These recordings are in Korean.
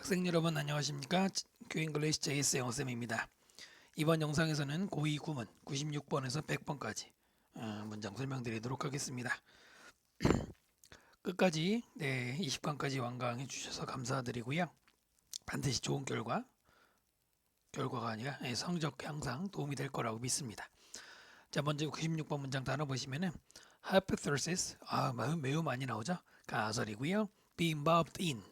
학생 여러분 안녕하십니까? 교잉글리시 JS 영어쌤입니다. 이번 영상에서는 고2 구문 96번에서 100번까지 문장 설명드리도록 하겠습니다. 끝까지 20강까지 완강해 주셔서 감사드리고요. 반드시 좋은 결과가 아니라 성적 향상 도움이 될 거라고 믿습니다. 자, 먼저 96번 문장 단어 보시면은 hypothesis, 매우 많이 나오죠. 가설이고요. be involved in,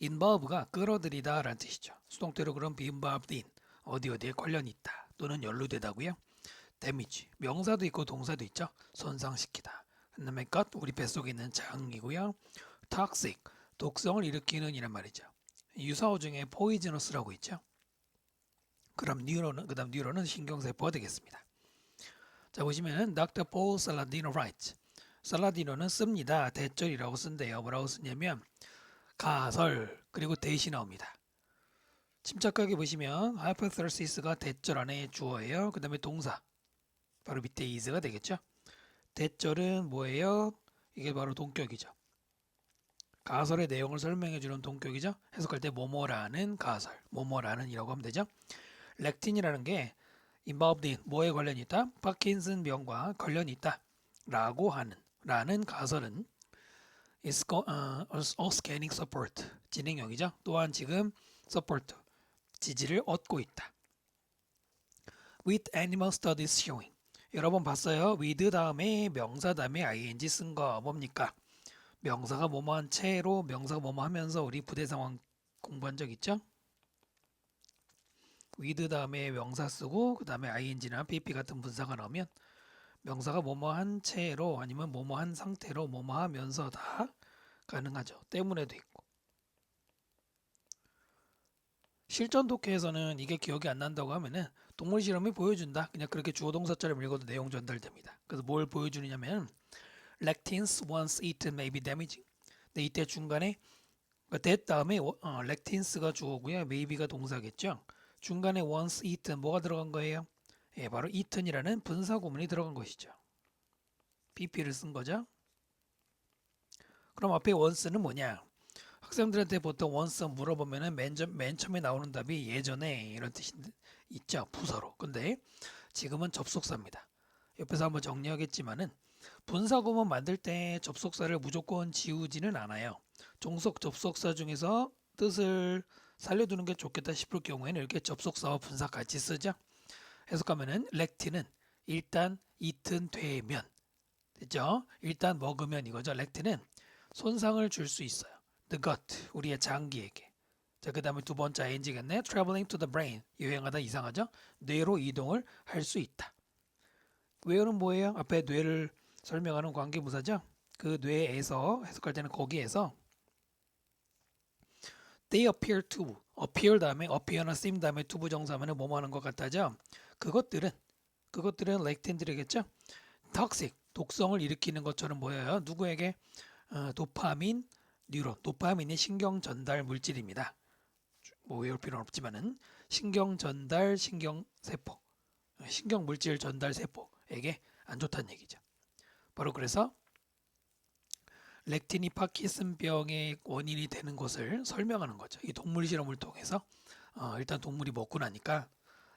involve가 끌어들이다 라는 뜻이죠. 수동태로 그럼 be involved in, 어디에 관련이 있다 또는 연루되다고요. damage, 명사도 있고 동사도 있죠. 손상시키다. 그 다음에 gut, 우리 뱃속에 있는 장이고요. toxic, 독성을 일으키는 이란 말이죠. 유사어 중에 poisonous라고 있죠. 그럼 뉴런은 신경세포가 되겠습니다. 자, 보시면은 Dr. Paul Saladino writes. 살라디노는 씁니다. 대절이라고 쓴대요. 뭐라고 쓰냐면 가설 그리고 대시 나옵니다. 침착하게 보시면 hypothesis가 대절 안에 주어예요. 그 다음에 동사 바로 밑에 is가 되겠죠. 대절은 뭐예요? 이게 바로 동격이죠. 가설의 내용을 설명해주는 동격이죠. 해석할 때 뭐뭐라는 가설, 뭐뭐라는 이라고 하면 되죠. 렉틴이라는 게 involved in, 뭐에 관련이 있다? 파킨슨 병과 관련이 있다 라고 하는 라는 가설은 is scanning support, 진행형이죠. 또한 지금 support, 지지를 얻고 있다. with animal studies showing, 여러 번 봤어요. with 다음에 명사 다음에 ing 쓴 거 뭡니까? 명사가 뭐뭐한 채로 명사가 뭐뭐 하면서 우리 부대 상황 공부한 적 있죠? with 다음에 명사 쓰고 그 다음에 ing나 pp 같은 분사가 나오면 명사가 뭐뭐한 채로 아니면 뭐뭐한 상태로 뭐뭐 하면서 다 가능하죠. 때문에도 있고. 실전 독해에서는 이게 기억이 안 난다고 하면은 동물 실험이 보여준다. 그냥 그렇게 주어 동사처럼 읽어도 내용 전달됩니다. 그래서 뭘 보여주느냐면 lectins once eaten may be damaging. 근데 이때 중간에 that 다음에 lectins가 주어고요. maybe가 동사겠죠. 중간에 once eaten 뭐가 들어간 거예요? 예, 바로 eaten이라는 분사 구문이 들어간 것이죠. pp를 쓴 거죠. 그럼 앞에 once는 뭐냐? 학생들한테 보통 once 물어보면은 맨 처음에 나오는 답이 예전에 이런 뜻이 있죠. 부사로. 근데 지금은 접속사입니다. 옆에서 한번 정리하겠지만은 분사구문 만들 때 접속사를 무조건 지우지는 않아요. 종속 접속사 중에서 뜻을 살려두는 게 좋겠다 싶을 경우에는 이렇게 접속사와 분사 같이 쓰죠. 해석하면은 렉틴은 일단 eaten 되면 됐죠? 일단 먹으면 이거죠. 렉틴은 손상을 줄 수 있어요. The gut, 우리의 장기에게. 자, 그 다음에 두 번째 ing겠네. Traveling to the brain, 여행하다 이상하죠? 뇌로 이동을 할 수 있다. where는 뭐예요? 앞에 뇌를 설명하는 관계부사죠? 그 뇌에서 해석할 때는 거기에서 they appear to, appear 다음에 appear나 seem 다음에 to 부정사면은 뭐뭐 하는 것 같다죠? 그것들은 렉틴들이겠죠? toxic, 독성을 일으키는 것처럼 보여요. 누구에게? 도파민, 뉴런, 도파민이 신경 전달 물질입니다. 뭐 외울 필요는 없지만은 신경 전달 신경 세포, 신경 물질 전달 세포에게 안 좋다는 얘기죠. 바로 그래서 렉틴이 파킨슨병의 원인이 되는 것을 설명하는 거죠. 이 동물 실험을 통해서 일단 동물이 먹고 나니까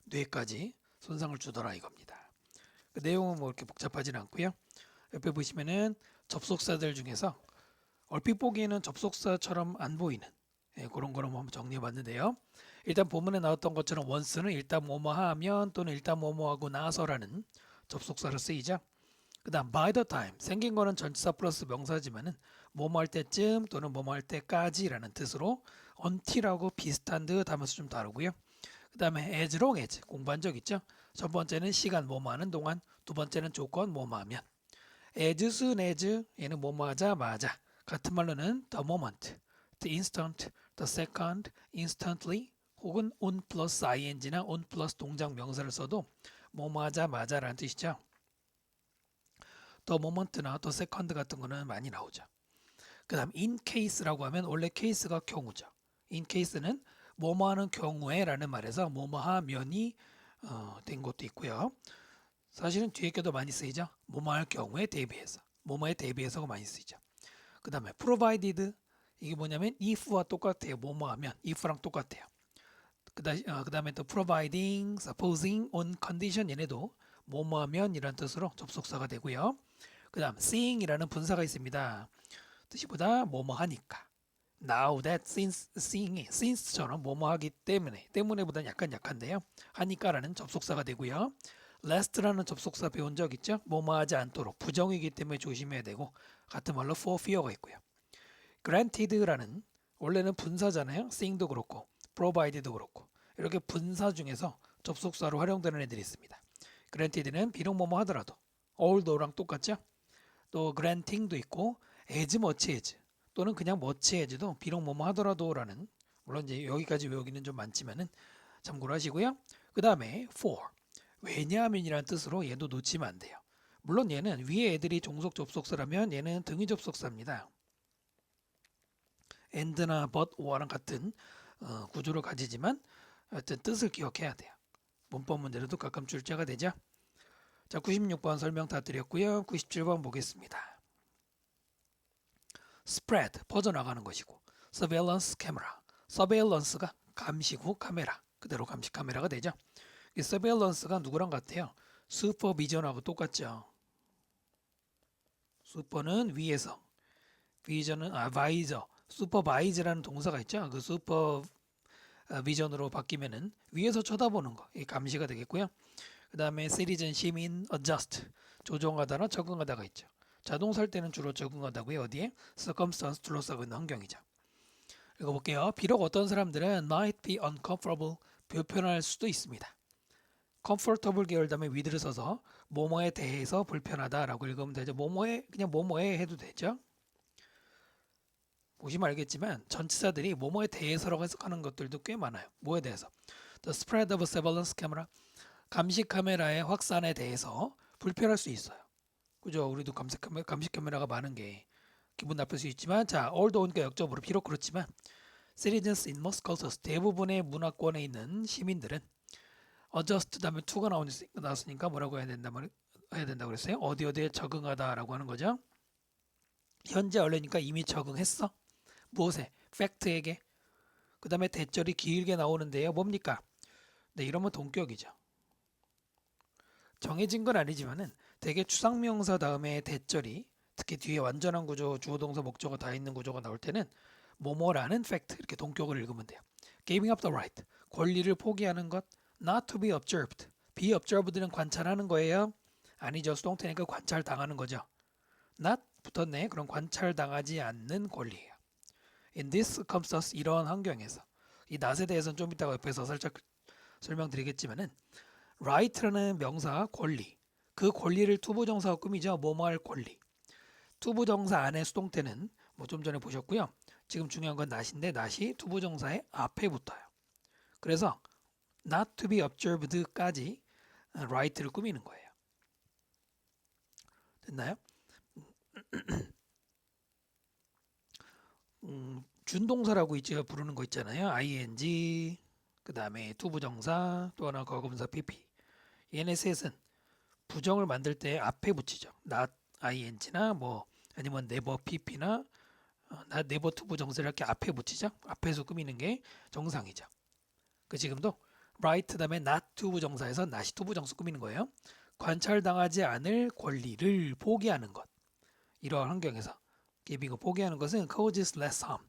뇌까지 손상을 주더라 이겁니다. 그 내용은 뭐 이렇게 복잡하지는 않고요. 옆에 보시면은 접속사들 중에서 얼핏 보기에는 접속사처럼 안 보이는 그런 거를 한번 정리해 봤는데요. 일단 본문에 나왔던 것처럼 once는 일단 뭐뭐 하면 또는 일단 뭐뭐 하고 나서라는 접속사로 쓰이죠. 그 다음 by the time, 생긴 거는 전치사 플러스 명사지만은 뭐뭐 할 때쯤 또는 뭐뭐 할 때까지라는 뜻으로 until하고 비슷한 듯 하면서 좀 다르고요. 그 다음에 as long as, 공부한 적 있죠. 첫 번째는 시간 뭐뭐 하는 동안, 두 번째는 조건 뭐뭐 하면. as soon as, 얘는 뭐뭐 하자마자. 같은 말로는 the moment, the instant, the second, instantly 혹은 on 플러스 ing나 on 플러스 동작 명사를 써도 뭐뭐 하자마자라는 뜻이죠. the moment나 the second 같은 거는 많이 나오죠. 그 다음 in case라고 하면 원래 case가 경우죠. in case는 뭐뭐 하는 경우에 라는 말에서 뭐뭐 하면이 된 것도 있고요. 사실은 뒤에 게도 많이 쓰이죠. 뭐뭐 할 경우에 대비해서, 뭐뭐에 대비해서가 많이 쓰이죠. 그 다음에 provided, 이게 뭐냐면 if와 똑같아요. 뭐뭐 하면 if랑 똑같아요. 그다음에 또 providing, supposing, on condition 얘네도 뭐뭐 하면 이란 뜻으로 접속사가 되고요. 그다음 seeing이라는 분사가 있습니다. 뜻이보다 뭐뭐 하니까. Now that since처럼 뭐뭐 하기 때문에보다는 약간 약한데요. 하니까라는 접속사가 되고요. last라는 접속사 배운 적 있죠? 뭐뭐 하지 않도록 부정이기 때문에 조심해야 되고 같은 말로 for fear가 있고요. granted라는 원래는 분사잖아요. seeing도 그렇고 provided도 그렇고 이렇게 분사 중에서 접속사로 활용되는 애들이 있습니다. granted는 비록 뭐뭐 하더라도 although랑 똑같죠? 또 granting도 있고 as much as 또는 그냥 much as도 비록 뭐뭐 하더라도라는 물론 이제 여기까지 외우기는 좀 많지만은 참고로 하시고요. 그 다음에 for 왜냐하면이라는 뜻으로 얘도 놓치면 안 돼요. 물론 얘는 위에 애들이 종속 접속사라면 얘는 등위 접속사입니다. and나 but, or랑 같은 구조를 가지지만 하여튼 뜻을 기억해야 돼요. 문법 문제로도 가끔 출제가 되죠. 자, 96번 설명 다 드렸고요. 97번 보겠습니다. spread 퍼져나가는 것이고 surveillance camera surveillance가 감시구 카메라 그대로 감시 카메라가 되죠. 이 surveillance가 누구랑 같아요? supervision하고 똑같죠. super는 위에서 vision은 visor supervise라는 동사가 있죠. 그 supervision으로 바뀌면은 위에서 쳐다보는 거 이 감시가 되겠고요. 그 다음에 citizen 시민 adjust 조정하다나 적응하다가 있죠. 자동사 할 때는 주로 적응하다고요. 어디에? circumstance 둘러싸고 있는 환경이죠. 읽어볼게요. 비록 어떤 사람들은 might be uncomfortable 불편할 수도 있습니다. comfortable 계열 다음에 with를 써서 뭐뭐에 대해서 불편하다라고 읽으면 되죠. 뭐뭐에 그냥 뭐뭐에 해도 되죠. 보시면 알겠지만 전치사들이 뭐뭐에 대해서라고 해석하는 것들도 꽤 많아요. 뭐에 대해서? The spread of surveillance camera 감시 카메라의 확산에 대해서 불편할 수 있어요. 그죠? 우리도 감시 카메라가 많은 게 기분 나쁠 수 있지만 자, although 역적으로 비록 그렇지만 citizens in most cultures 대부분의 문화권에 있는 시민들은 adjust 다음에 to가 나왔으니까 뭐라고 해야 된다고 그랬어요? 어디에 적응하다라고 하는 거죠. 현재 원래니까 이미 적응했어. 무엇에? 팩트에게. 그 다음에 대절이 길게 나오는데요. 뭡니까? 네, 이러면 동격이죠. 정해진 건 아니지만은 대개 추상명사 다음에 대절이 특히 뒤에 완전한 구조, 주어, 동사, 목적어 다 있는 구조가 나올 때는 뭐뭐라는 팩트 이렇게 동격을 읽으면 돼요. Giving up the right 권리를 포기하는 것. Not to be observed be observed는 관찰하는 거예요. 아니죠. 수동태니까 관찰 당하는 거죠. not 붙었네. 그럼 관찰 당하지 않는 권리예요. In this circumstance 이러한 환경에서 이 not에 대해서는 좀 이따가 옆에서 살짝 설명드리겠지만은 right라는 명사 권리 그 권리를 투부정사가 꾸미죠. 뭐뭐 할 권리. 투부정사 안에 수동태는 뭐 좀 전에 보셨고요. 지금 중요한 건 not인데 not이 투부정사의 앞에 붙어요. 그래서 not to be observed까지 right를 꾸미는 거예요. 됐나요? 준동사라고 이제 부르는 거 있잖아요. ing 그 다음에 투부정사 또 하나 거금사 pp 얘네 셋은 부정을 만들 때 앞에 붙이죠. not ing나 뭐 아니면 never pp나 not never 투부정사를 이렇게 앞에 붙이죠. 앞에서 꾸미는 게 정상이죠. 그 지금도 right 다음에 not 투부정사에서 not이 투부정사 꾸미는 거예요. 관찰당하지 않을 권리를 포기하는 것. 이러한 환경에서 giving 포기하는 것은 causes less harm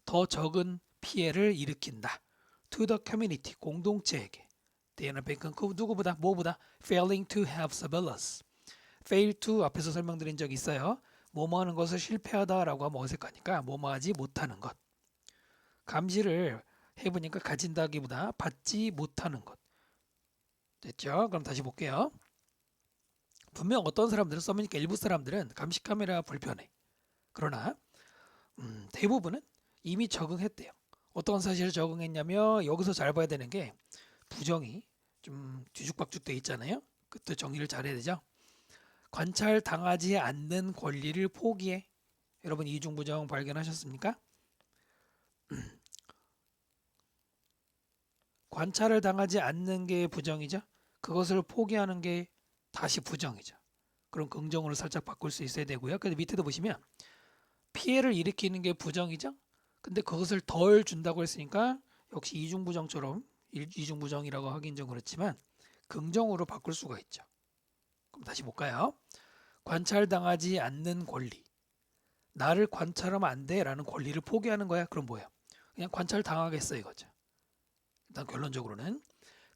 더 적은 피해를 일으킨다. to the community 공동체에게 대연한 뱅크는 누구보다 뭐보다 failing to have surveillance fail to 앞에서 설명드린 적 있어요. 뭐뭐 하는 것을 실패하다라고 하면 어색하니까 뭐뭐 하지 못하는 것 감시를 해보니까 가진다기보다 받지 못하는 것 됐죠? 그럼 다시 볼게요. 분명 어떤 사람들은 써보니까 일부 사람들은 감시 카메라 불편해. 그러나 대부분은 이미 적응했대요. 어떤 사실을 적응했냐면 여기서 잘 봐야 되는 게 부정이 좀 뒤죽박죽 돼 있잖아요. 그때 정리를 잘해야 되죠. 관찰 당하지 않는 권리를 포기해. 여러분 이중부정 발견하셨습니까? 관찰을 당하지 않는 게 부정이죠. 그것을 포기하는 게 다시 부정이죠. 그럼 긍정으로 살짝 바꿀 수 있어야 되고요. 그래서 밑에도 보시면 피해를 일으키는 게 부정이죠. 근데 그것을 덜 준다고 했으니까 역시 이중부정처럼 이중부정이라고 하긴 좀 그렇지만 긍정으로 바꿀 수가 있죠. 그럼 다시 볼까요? 관찰당하지 않는 권리. 나를 관찰하면 안 돼라는 권리를 포기하는 거야. 그럼 뭐예요? 그냥 관찰당하겠어 이거죠. 일단 결론적으로는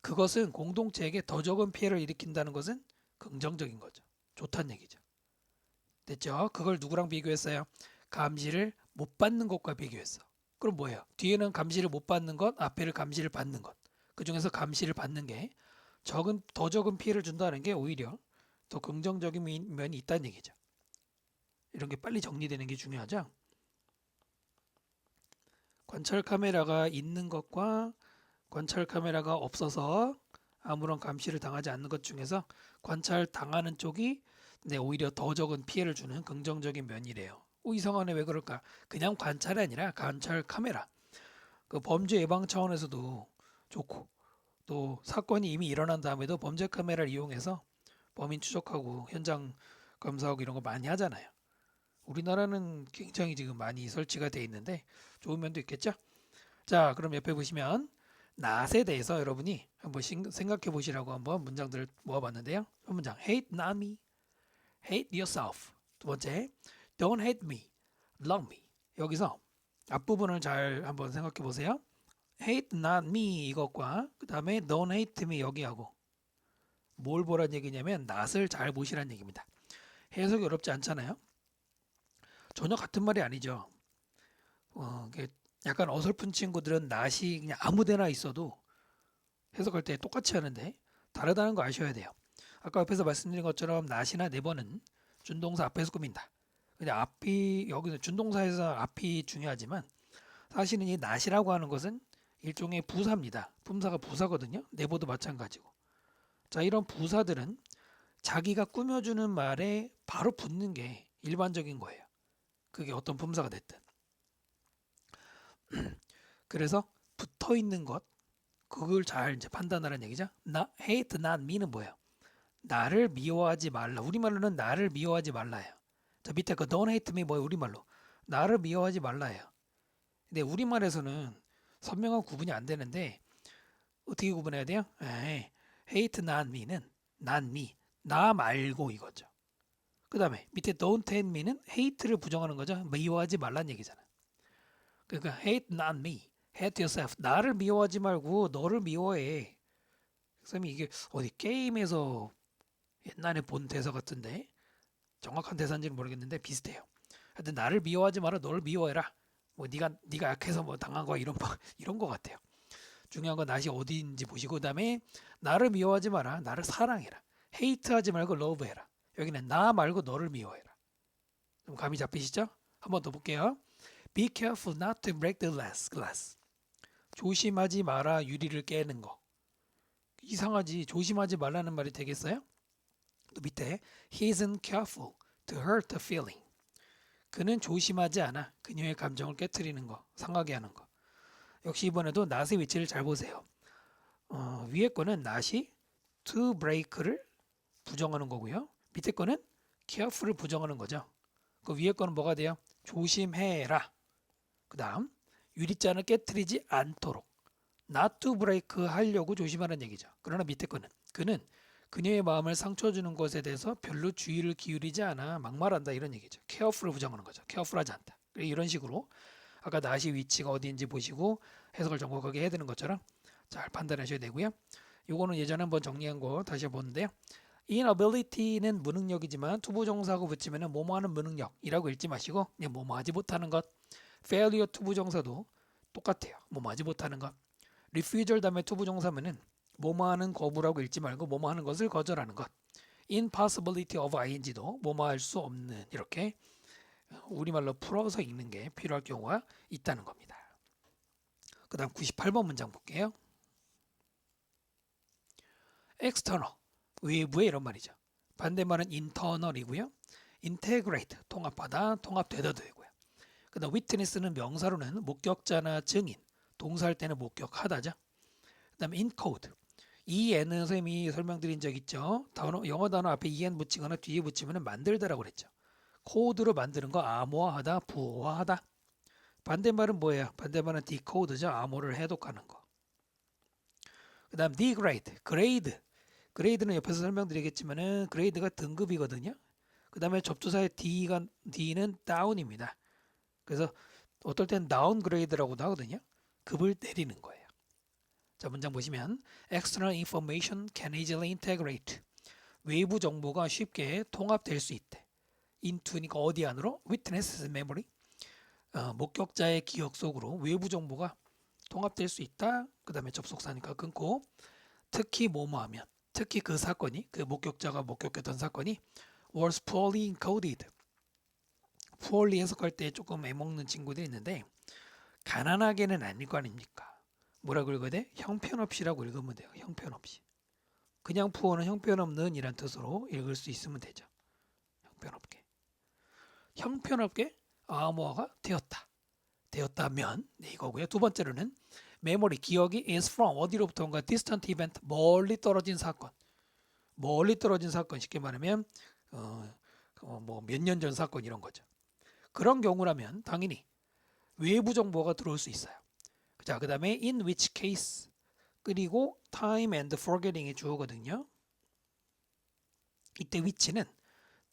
그것은 공동체에게 더 적은 피해를 일으킨다는 것은 긍정적인 거죠. 좋다는 얘기죠. 됐죠? 그걸 누구랑 비교했어요? 감시를 못 받는 것과 비교했어. 그럼 뭐예요? 뒤에는 감시를 못 받는 것, 앞에를 감시를 받는 것. 그 중에서 감시를 받는 게 더 적은 피해를 준다는 게 오히려 더 긍정적인 면이 있다는 얘기죠. 이런 게 빨리 정리되는 게 중요하죠. 관찰 카메라가 있는 것과 관찰 카메라가 없어서 아무런 감시를 당하지 않는 것 중에서 관찰 당하는 쪽이 오히려 더 적은 피해를 주는 긍정적인 면이래요. 이상하네 왜 그럴까? 그냥 관찰이 아니라 관찰 카메라. 그 범죄 예방 차원에서도 좋고 또 사건이 이미 일어난 다음에도 범죄 카메라를 이용해서 범인 추적하고 현장 검사하고 이런 거 많이 하잖아요. 우리나라는 굉장히 지금 많이 설치가 돼 있는데 좋은 면도 있겠죠? 자, 그럼 옆에 보시면 낫에 대해서 여러분이 한번 생각해 보시라고 한번 문장들을 모아봤는데요. 첫 문장 hate not me, hate yourself. 두 번째 don't hate me, love me. 여기서 앞부분을 잘 한번 생각해 보세요. hate not me 이것과 그 다음에 don't hate me 여기하고 뭘 보란 얘기냐면 낫을 잘 보시란 얘기입니다. 해석이 어렵지 않잖아요. 전혀 같은 말이 아니죠. 약간 어설픈 친구들은 낫이 그냥 아무데나 있어도 해석할 때 똑같이 하는데 다르다는 거 아셔야 돼요. 아까 옆에서 말씀드린 것처럼 낫이나 네버는 준동사 앞에서 꾸민다. 근데 앞이 여기서 준동사에서 앞이 중요하지만 사실은 이 낫이라고 하는 것은 일종의 부사입니다. 품사가 부사거든요. 네버도 마찬가지고. 자, 이런 부사들은 자기가 꾸며주는 말에 바로 붙는 게 일반적인 거예요. 그게 어떤 품사가 됐든. 그래서 붙어 있는 것, 그걸 잘 이제 판단하라는 얘기죠. hate not me는 뭐예요? 나를 미워하지 말라. 우리말로는 나를 미워하지 말라예요. 자, 밑에 그 don't hate me 뭐예요? 우리말로. 나를 미워하지 말라예요. 근데 우리말에서는 선명한 구분이 안 되는데 어떻게 구분해야 돼요? hate not me는 not me. 나 말고 이거죠. 그 다음에 밑에 don't hate me는 hate를 부정하는 거죠. 미워하지 말란 얘기잖아. 그러니까 hate not me, hate yourself. 나를 미워하지 말고 너를 미워해. 쌤이 이게 어디 게임에서 옛날에 본 대사 같은데 정확한 대사인지는 모르겠는데 비슷해요. 하여튼 나를 미워하지 마라, 너를 미워해라. 뭐 네가 약해서 뭐 당한 거야 이런 거 같아요. 중요한 건 낫이 어디인지 보시고 그다음에 나를 미워하지 마라, 나를 사랑해라. 헤이트하지 말고 러브해라. 여기는 나 말고 너를 미워해라. 좀 감이 잡히시죠? 한 번 더 볼게요. Be careful not to break the glass. 조심하지 마라 유리를 깨는 거. 이상하지. 조심하지 말라는 말이 되겠어요? 또 밑에 He isn't careful to hurt the feeling. 그는 조심하지 않아 그녀의 감정을 깨트리는 거, 상하게 하는 거. 역시 이번에도 not의 위치를 잘 보세요. 위에 거는 not이 to break를 부정하는 거고요. 밑에 거는 careful을 부정하는 거죠. 그 위에 거는 뭐가 돼요? 조심해라. 그 다음 유리잔을 깨트리지 않도록 not to break 하려고 조심하는 얘기죠. 그러나 밑에 거는 그는 그녀의 마음을 상처 주는 것에 대해서 별로 주의를 기울이지 않아 막말한다 이런 얘기죠. careful을 부정하는 거죠. careful하지 않다. 이런 식으로 아까 not이 위치가 어디인지 보시고 해석을 정확하게 해야 되는 것처럼 잘 판단하셔야 되고요. 요거는 예전에 한번 정리한 거 다시 보는데요. inability는 무능력이지만 투부정사하고 붙이면 뭐뭐하는 무능력이라고 읽지 마시고 그냥 뭐뭐하지 못하는 것. failure 투부정사도 똑같아요. 뭐뭐하지 못하는 것. refusal 다음에 투부정사면은 뭐뭐하는 거부라고 읽지 말고 뭐뭐하는 것을 거절하는 것. impossibility of ing도 뭐뭐할 수 없는 이렇게 우리말로 풀어서 읽는 게 필요할 경우가 있다는 겁니다. 그 다음 98번 문장 볼게요. external, 외부의 이런 말이죠. 반대말은 internal이고요. integrate, 통합하다, 통합되다 되고요. 그 다음 witness는 명사로는 목격자나 증인, 동사할 때는 목격하다죠. 그 다음 encode, EN은 선생님이 설명드린 적 있죠. 영어 단어 앞에 EN 붙이거나 뒤에 붙이면 만들다라고 그랬죠. 코드로 만드는 거 암호화하다, 부호화하다. 반대말은 뭐예요? 반대말은 decode죠. 암호를 해독하는 거. 그 다음 degrade, grade. grade는 옆에서 설명드리겠지만은 grade가 등급이거든요. 그 다음에 접두사의 D는 down입니다. 그래서 어떨 땐 downgrade라고도 하거든요. 급을 내리는 거예요. 자, 문장 보시면 external information can easily integrate. 외부 정보가 쉽게 통합될 수 있대. into니까 어디 안으로? witness memory. 목격자의 기억 속으로 외부 정보가 통합될 수 있다. 그 다음에 접속사니까 끊고 특히 뭐뭐 하면 특히 그 사건이 그 목격자가 목격했던 사건이 was poorly encoded. poorly 해석할 때 조금 애먹는 친구들이 있는데 가난하게는 아닐 거 아닙니까? 뭐라고 읽어야 돼? 형편없이라고 읽으면 돼요. 형편없이. 그냥 poor는 형편없는 이란 뜻으로 읽을 수 있으면 되죠. 형편없게. 형편없게 암호화가 되었다면 네, 이거고요. 두 번째로는 메모리 기억이 is from 어디로부터인가 distant event 멀리 떨어진 사건. 멀리 떨어진 사건 쉽게 말하면 뭐 몇 년 전 사건 이런 거죠. 그런 경우라면 당연히 외부 정보가 들어올 수 있어요. 자, 그다음에 in which case 그리고 time and forgetting이 주어거든요. 이때 which는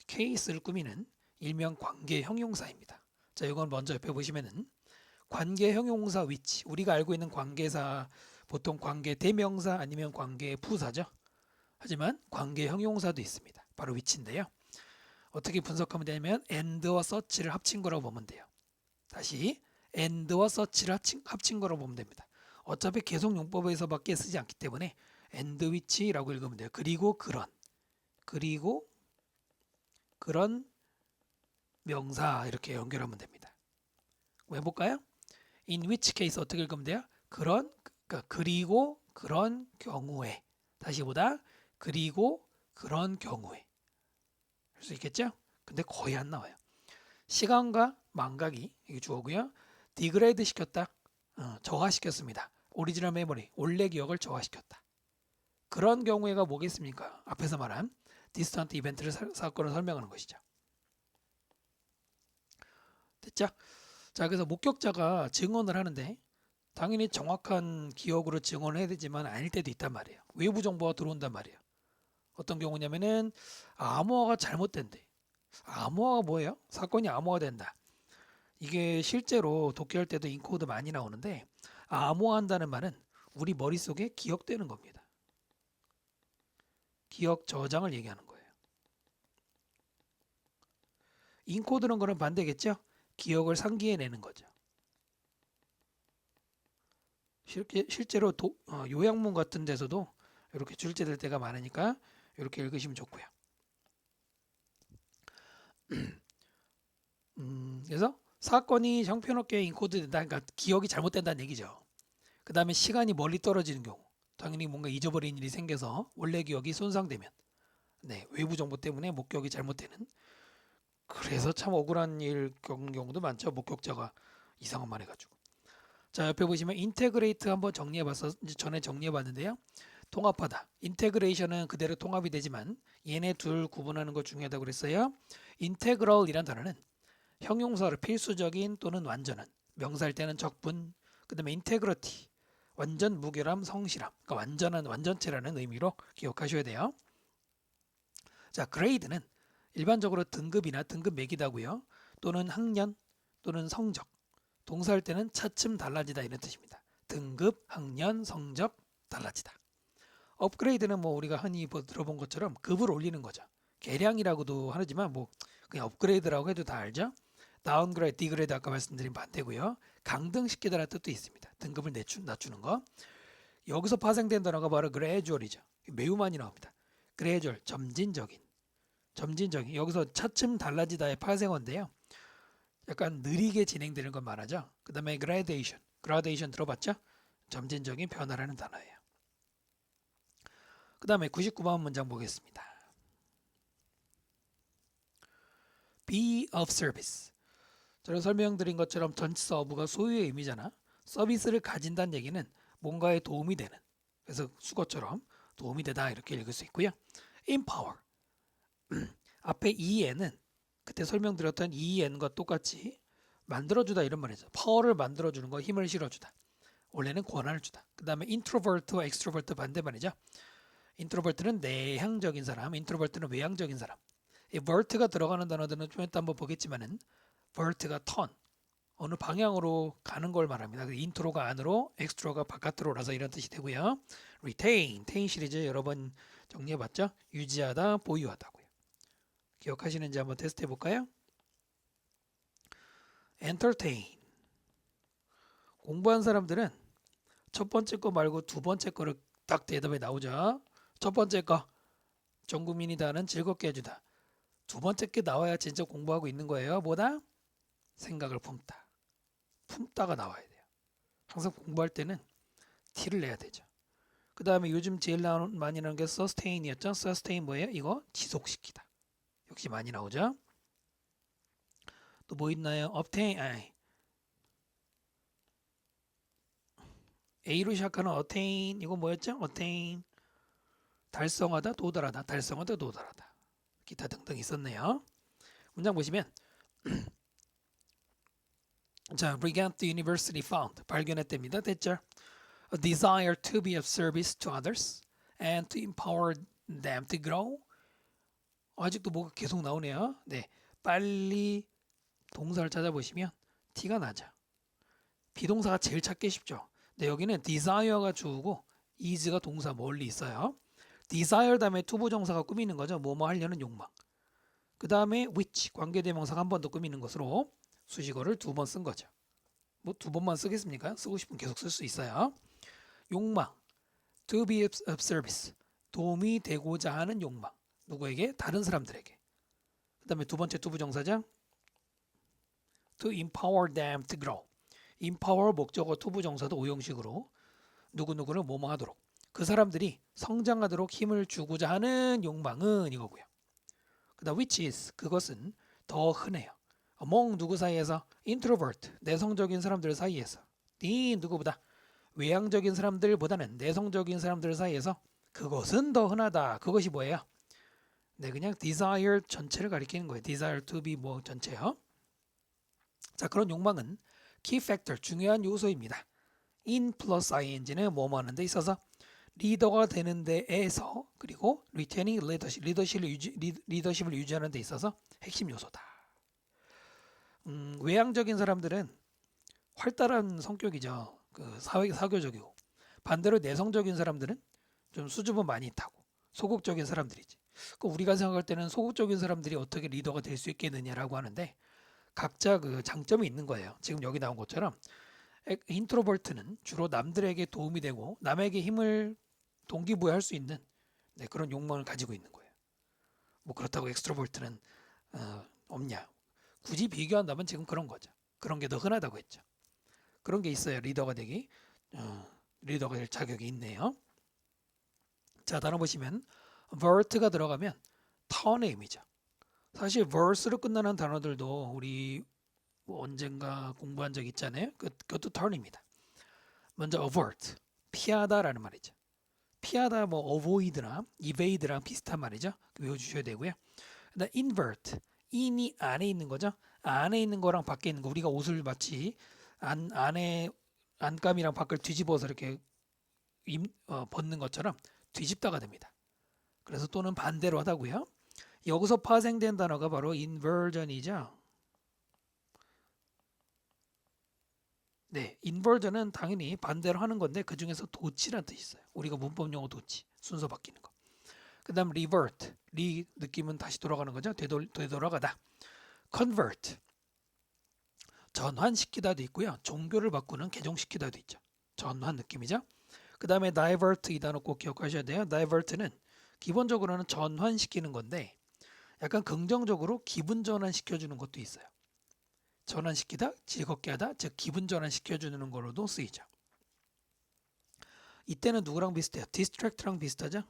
case를 꾸미는 일명 관계 형용사입니다. 자, 이건 먼저 옆에 보시면은 관계 형용사 which 우리가 알고 있는 관계사 보통 관계 대명사 아니면 관계 부사죠. 하지만 관계 형용사도 있습니다. 바로 which인데요. 어떻게 분석하면 되냐면 and와 such를 합친 거라고 보면 돼요. 다시 and와 such를 합친 거라고 보면 됩니다. 어차피 계속 용법에서밖에 쓰지 않기 때문에 and which라고 읽으면 돼요. 그리고 그런 명사 이렇게 연결하면 됩니다. 해볼까요? in which case 어떻게 읽으면 돼요? 그리고 그런 경우에 다시 보다 그리고 그런 경우에 할 수 있겠죠? 근데 거의 안 나와요. 시간과 망각이 이게 주어고요. 디그레이드 시켰다. 저하시켰습니다. 오리지널 메모리, 원래 기억을 저하시켰다. 그런 경우에가 뭐겠습니까? 앞에서 말한 디스턴트 이벤트를 사건을 설명하는 것이죠. 됐죠? 자, 그래서 목격자가 증언을 하는데 당연히 정확한 기억으로 증언을 해야 되지만 아닐 때도 있단 말이에요. 외부 정보가 들어온단 말이에요. 어떤 경우냐면은 암호화가 잘못된대. 암호화가 뭐예요? 사건이 암호화 된다. 이게 실제로 독해할 때도 인코드 많이 나오는데 암호화한다는 말은 우리 머릿속에 기억되는 겁니다. 기억 저장을 얘기하는 거예요. 인코드는 그런 반대겠죠? 기억을 상기해내는 거죠. 실제로 요양문 같은 데서도 이렇게 출제될 때가 많으니까 이렇게 읽으시면 좋고요. 그래서 사건이 형편없게 인코드된다. 그러니까 기억이 잘못된다는 얘기죠. 그 다음에 시간이 멀리 떨어지는 경우 당연히 뭔가 잊어버린 일이 생겨서 원래 기억이 손상되면 네, 외부 정보 때문에 목격이 잘못되는 그래서 참 억울한 일 겪는 경우도 많죠. 목격자가 이상한 말 해가지고. 자, 옆에 보시면 인테그레이트 한번 전에 정리해봤는데요. 통합하다. 인테그레이션은 그대로 통합이 되지만 얘네 둘 구분하는 거 중요하다고 그랬어요. 인테그럴이란 단어는 형용사로 필수적인 또는 완전한 명사일 때는 적분 그 다음에 인테그러티 완전 무결함 성실함 그러니까 완전한 완전체라는 의미로 기억하셔야 돼요. 자, 그레이드는 일반적으로 등급이나 등급 매기다고요. 또는 학년 또는 성적 동사할 때는 차츰 달라지다 이런 뜻입니다. 등급, 학년, 성적 달라지다. 업그레이드는 뭐 우리가 흔히 들어본 것처럼 급을 올리는 거죠. 개량이라고도 하지만 뭐 그냥 업그레이드라고 해도 다 알죠. 다운그레이드, 디그레이드 아까 말씀드린 반대고요. 강등시키다라는 뜻도 있습니다. 등급을 낮추는 거. 여기서 파생된 단어가 바로 gradual이죠. 매우 많이 나옵니다. gradual, 점진적인. 여기서 차츰 달라지다의 파생어인데요. 약간 느리게 진행되는 걸 말하죠. 그 다음에 gradation 들어봤죠? 점진적인 변화라는 단어예요. 그 다음에 99번 문장 보겠습니다. be of service. 제가 설명드린 것처럼 전치사 of가 소유의 의미잖아. 서비스를 가진다는 얘기는 뭔가에 도움이 되는. 그래서 수거처럼 도움이 되다 이렇게 읽을 수 있고요. empower. 앞에 EN은 그때 설명드렸던 EN과 똑같이 만들어주다 이런 말이죠. 파워를 만들어주는 거, 힘을 실어주다. 원래는 권한을 주다. 그 다음에 인트로버트와 엑스트로버트 반대말이죠. 인트로버트는 내향적인 사람, 인트로버트는 외향적인 사람. 이 vert가 들어가는 단어들은 좀 이따 한번 보겠지만은 vert가 turn, 어느 방향으로 가는 걸 말합니다. 인트로가 안으로, 엑스트로가 바깥으로라서 이런 뜻이 되고요. retain 시리즈 여러 번 정리해봤죠. 유지하다, 보유하다고요. 기억하시는지 한번 테스트 해볼까요? entertain. 공부한 사람들은 첫 번째 거 말고 두 번째 거를 딱 대답에 나오죠. 첫 번째 거, 전 국민이 다는 즐겁게 해주다. 두 번째 게 나와야 진짜 공부하고 있는 거예요. 뭐다? 생각을 품다. 품다가 나와야 돼요. 항상 공부할 때는 티를 내야 되죠. 그 다음에 요즘 제일 많이 나오는 게 sustain이었죠. sustain 뭐예요? 이거 지속시키다. 역시 많이 나오죠. 또 뭐 있나요? obtain, A로 시작하는 attain, 이거 뭐였죠? attain, 달성하다, 도달하다, 달성하다, 도달하다. 기타 등등 있었네요. 문장 보시면 자, Brigant University found, 발견했답니다. 됐죠? A desire to be of service to others and to empower them to grow. 아직도 뭐가 계속 나오네요. 네, 빨리 동사를 찾아보시면 티가 나죠. 비동사가 제일 찾기 쉽죠. 네, 여기는 desire가 주어고 is가 동사 멀리 있어요. desire 다음에 투부정사가 꾸미는 거죠. 뭐뭐 하려는 욕망. 그 다음에 which 관계대명사가 한 번 더 꾸미는 것으로 수식어를 두 번 쓴 거죠. 뭐 두 번만 쓰겠습니까? 쓰고 싶으면 계속 쓸 수 있어요. 욕망, to be of service, 도움이 되고자 하는 욕망. 누구에게? 다른 사람들에게. 그 다음에 두 번째 투부정사죠. to empower them to grow. empower 목적어 투부정사도 오형식으로 누구누구를 뭐뭐 하도록. 그 사람들이 성장하도록 힘을 주고자 하는 욕망은 이거고요. 그 다음 which is, 그것은 더 흔해요. among 누구 사이에서? introvert, 내성적인 사람들 사이에서. 이 누구보다? 외향적인 사람들보다는 내성적인 사람들 사이에서 그것은 더 흔하다. 그것이 뭐예요? 네, 그냥 desire 전체를 가리키는 거예요. desire to be 뭐 전체요. 자, 그런 욕망은 key factor, 중요한 요소입니다. in plus ing는 뭐뭐 하는 데 있어서 리더가 되는 데에서, 그리고 retaining 리더십을 유지하는 데 있어서 핵심 요소다. 외향적인 사람들은 활달한 성격이죠. 그 사교적이고, 반대로 내성적인 사람들은 좀 수줍음 많이 타고 소극적인 사람들이지. 그 우리가 생각할 때는 소극적인 사람들이 어떻게 리더가 될 수 있겠느냐라고 하는데 각자 그 장점이 있는 거예요. 지금 여기 나온 것처럼 인트로버트는 주로 남들에게 도움이 되고 남에게 힘을 동기부여할 수 있는 그런 욕망을 가지고 있는 거예요. 뭐 그렇다고 엑스트로버트는 없냐? 굳이 비교한다면 지금 그런 거죠. 그런 게 더 흔하다고 했죠. 그런 게 있어요. 리더가 되기, 리더가 될 자격이 있네요. 자, 단어 보시면 vert가 들어가면 turn의 의미죠. 사실 verse로 끝나는 단어들도 우리 뭐 언젠가 공부한 적 있잖아요. 그것도 turn입니다. 먼저 avert, 피하다라는 말이죠. 피하다 뭐 avoid나 evade랑 비슷한 말이죠. 외워주셔야 되고요. 그다음 invert, in이 안에 있는 거죠. 안에 있는 거랑 밖에 있는 거, 우리가 옷을 마치 안에 안감이랑 밖을 뒤집어서 이렇게 벗는 것처럼 뒤집다가 됩니다. 그래서 또는 반대로 하다고요. 여기서 파생된 단어가 바로 inversion이죠. 네, inversion은 당연히 반대로 하는 건데 그 중에서 도치라는 뜻이 있어요. 우리가 문법 용어 도치, 순서 바뀌는 거. 그 다음 revert, 느낌은 다시 돌아가는 거죠. 되돌아가다. convert, 전환시키다도 있고요. 종교를 바꾸는, 개종시키다도 있죠. 전환 느낌이죠. 그 다음에 divert, 이 단어 꼭 기억하셔야 돼요. divert는 기본적으로는 전환시키는 건데 약간 긍정적으로 기분 전환시켜주는 것도 있어요. 전환시키다, 즐겁게 하다, 즉 기분 전환시켜주는 거로도 쓰이죠. 이때는 누구랑 비슷해요? distract랑 비슷하죠?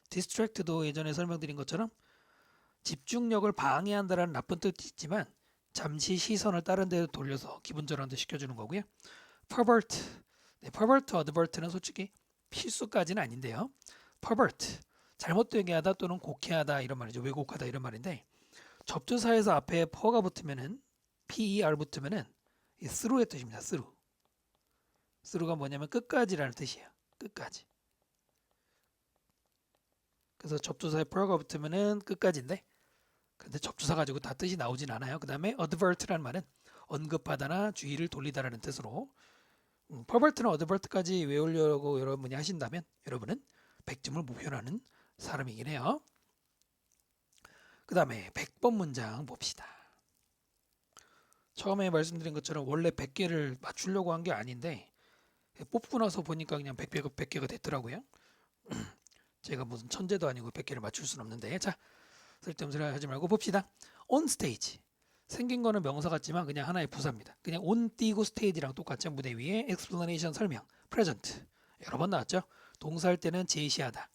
distract도 예전에 설명드린 것처럼 집중력을 방해한다는 나쁜 뜻이 있지만 잠시 시선을 다른 데로 돌려서 기분 전환도 시켜주는 거고요. pervert, 네, pervert, advert는 솔직히 필수까지는 아닌데요. pervert, 잘못되게 하다 또는 곡해하다 이런 말이죠. 왜곡하다 이런 말인데 접두사에서 앞에 per가 붙으면은 PER 붙으면은 이 through의 뜻입니다. through. through가 뭐냐면 끝까지라는 뜻이에요. 끝까지. 그래서 접두사에 per가 붙으면은 끝까지인데, 근데 접두사 가지고 다 뜻이 나오진 않아요. 그 다음에 advert라는 말은 언급하다나 주의를 돌리다라는 뜻으로, pervert나 advert까지 외우려고 여러분이 하신다면 여러분은 100점을 목표하는 사람이긴 해요. 그 다음에 100번 문장 봅시다. 처음에 말씀드린 것처럼 원래 100개를 맞추려고 한 게 아닌데 뽑고 나서 보니까 그냥 100개가 됐더라고요. 제가 무슨 천재도 아니고 100개를 맞출 수는 없는데, 자, 쓸데없는 소리 하지 말고 봅시다. on stage. 생긴 거는 명사 같지만 그냥 하나의 부사입니다. 그냥 on 띄고 stage랑 똑같죠. 무대 위에 explanation 설명, present. 여러 번 나왔죠. 동사할 때는 제시하다.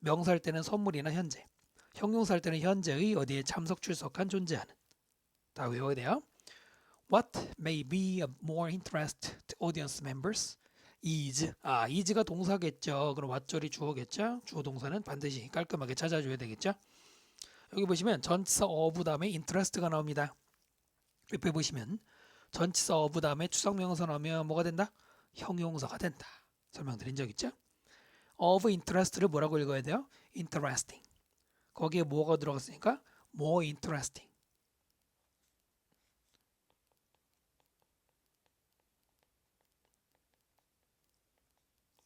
명사할 때는 선물이나 현재. 형용사할 때는 현재의 어디에 참석 출석한 존재하는. 다 외워야 돼요. What may be of more interest to audience members is. is가 동사겠죠. 그럼 what절이 주어겠죠. 주어 동사는 반드시 깔끔하게 찾아줘야 되겠죠. 여기 보시면 전치사 of 다음에 interest가 나옵니다. 옆에 보시면 전치사 of 다음에 추상명사 나오면 뭐가 된다? 형용사가 된다. 설명드린 적 있죠? of interest를 뭐라고 읽어야 돼요? interesting. 거기에 뭐가 들어갔으니까 more interesting.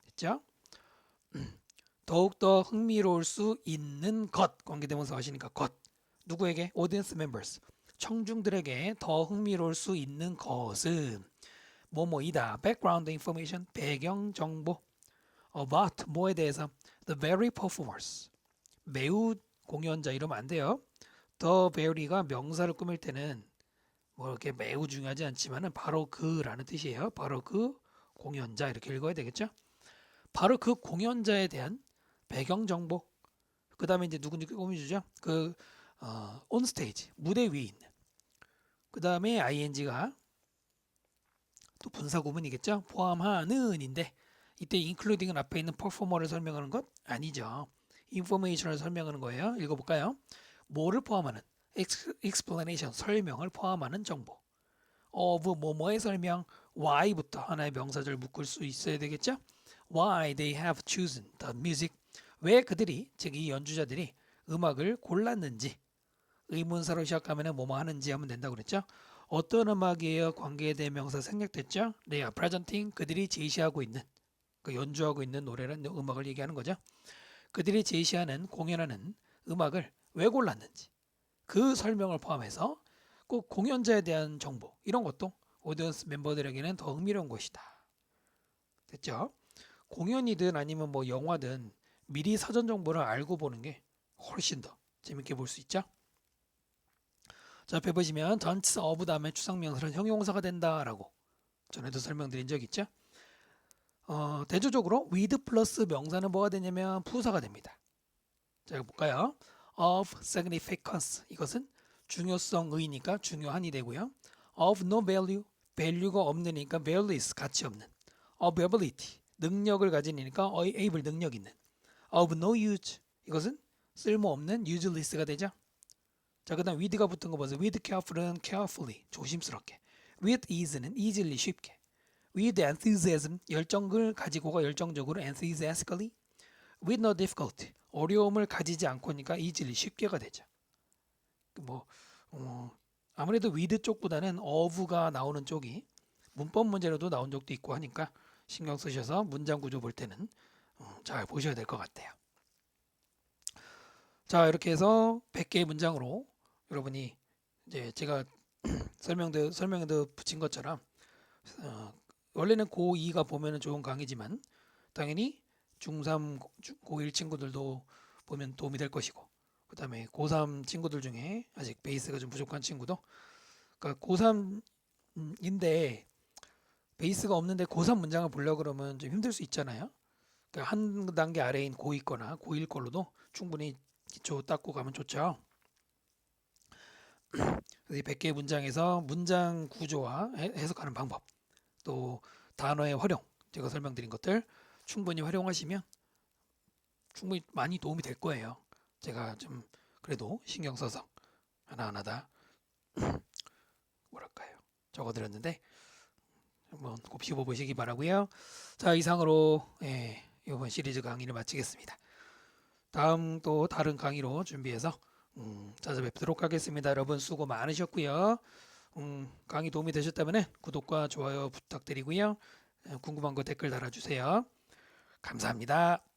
됐죠? 더욱더 흥미로울 수 있는 것. 관계대명사 하시니까 것. 누구에게? audience members. 청중들에게 더 흥미로울 수 있는 것은 뭐뭐이다. background information. 배경 정보. about 뭐에 대해서 the very performers. 매우 공연자 이러면 안 돼요. the very가 명사를 꾸밀 때는 뭐 이렇게 매우 중요하지 않지만은 바로 그라는 뜻이에요. 바로 그 공연자 이렇게 읽어야 되겠죠? 바로 그 공연자에 대한 배경 정보. 그다음에 이제 누군지 꾸며주죠. 그 on stage 무대 위에 있는. 그다음에 ing가 또 분사 구문이겠죠. 포함하는인데 이때 including은 앞에 있는 performer를 설명하는 것 아니죠. information을 설명하는 거예요. 읽어볼까요? 뭐를 포함하는? explanation 설명을 포함하는 정보. of 뭐뭐의 설명. why부터 하나의 명사절 묶을 수 있어야 되겠죠. Why they have chosen the music. 왜 그들이 즉 이 연주자들이 음악을 골랐는지. 의문사로 시작하면 뭐뭐 하는지 하면 된다고 그랬죠. 어떤 음악이에요? 관계대명사 생략됐죠. They are presenting. 그들이 제시하고 있는 그 연주하고 있는 노래는 음악을 얘기하는 거죠. 그들이 제시하는 공연하는 음악을 왜 골랐는지 그 설명을 포함해서 꼭 공연자에 대한 정보 이런 것도 오디언스 멤버들에게는 더 흥미로운 것이다. 됐죠? 공연이든 아니면 뭐 영화든 미리 사전 정보를 알고 보는 게 훨씬 더 재밌게 볼 수 있죠. 자, 앞에 보시면 전치사 of 다음에 추상명사는 형용사가 된다라고 전에도 설명드린 적 있죠. 대조적으로 with 플러스 명사는 뭐가 되냐면 부사가 됩니다. 자, 이거 볼까요? of significance 이것은 중요성의니까 중요한이 되고요. of no value value가 없느니까 valueless 가치 없는. of ability 능력을 가지니까 able 능력 있는. of no use 이것은 쓸모없는 useless가 되죠. 자, 그 다음 with가 붙은 거 보세요. with careful은 carefully 조심스럽게. with ease는 easily 쉽게. with enthusiasm 열정을 가지고가 열정적으로 enthusiastically. with no difficulty 어려움을 가지지 않고니까 easily 쉽게가 되죠. 뭐 아무래도 with 쪽보다는 of가 나오는 쪽이 문법 문제로도 나온 적도 있고 하니까 신경 쓰셔서 문장 구조 볼 때는 잘 보셔야 될 것 같아요. 자, 이렇게 해서 100개의 문장으로 여러분이 이제 제가 설명에도 붙인 것처럼 원래는 고2가 보면은 좋은 강의지만 당연히 중3, 고1 친구들도 보면 도움이 될 것이고 그 다음에 고3 친구들 중에 아직 베이스가 좀 부족한 친구도 그러니까 고3인데 베이스가 없는데 고3 문장을 보려고 그러면 좀 힘들 수 있잖아요. 그러니까 한 단계 아래인 고2 거나 고1 걸로도 충분히 기초 닦고 가면 좋죠. 이 100개의 문장에서 문장 구조와 해석하는 방법 또 단어의 활용 제가 설명드린 것들 충분히 활용하시면 충분히 많이 도움이 될 거예요. 제가 좀 그래도 신경 써서 하나하나 다 뭐랄까요? 적어드렸는데 한번 곱씹어 보시기 바라고요. 자, 이상으로 이번 시리즈 강의를 마치겠습니다. 다음 또 다른 강의로 준비해서 찾아뵙도록 하겠습니다. 여러분 수고 많으셨고요. 강의 도움이 되셨다면 구독과 좋아요 부탁드리고요. 궁금한 거 댓글 달아주세요. 감사합니다.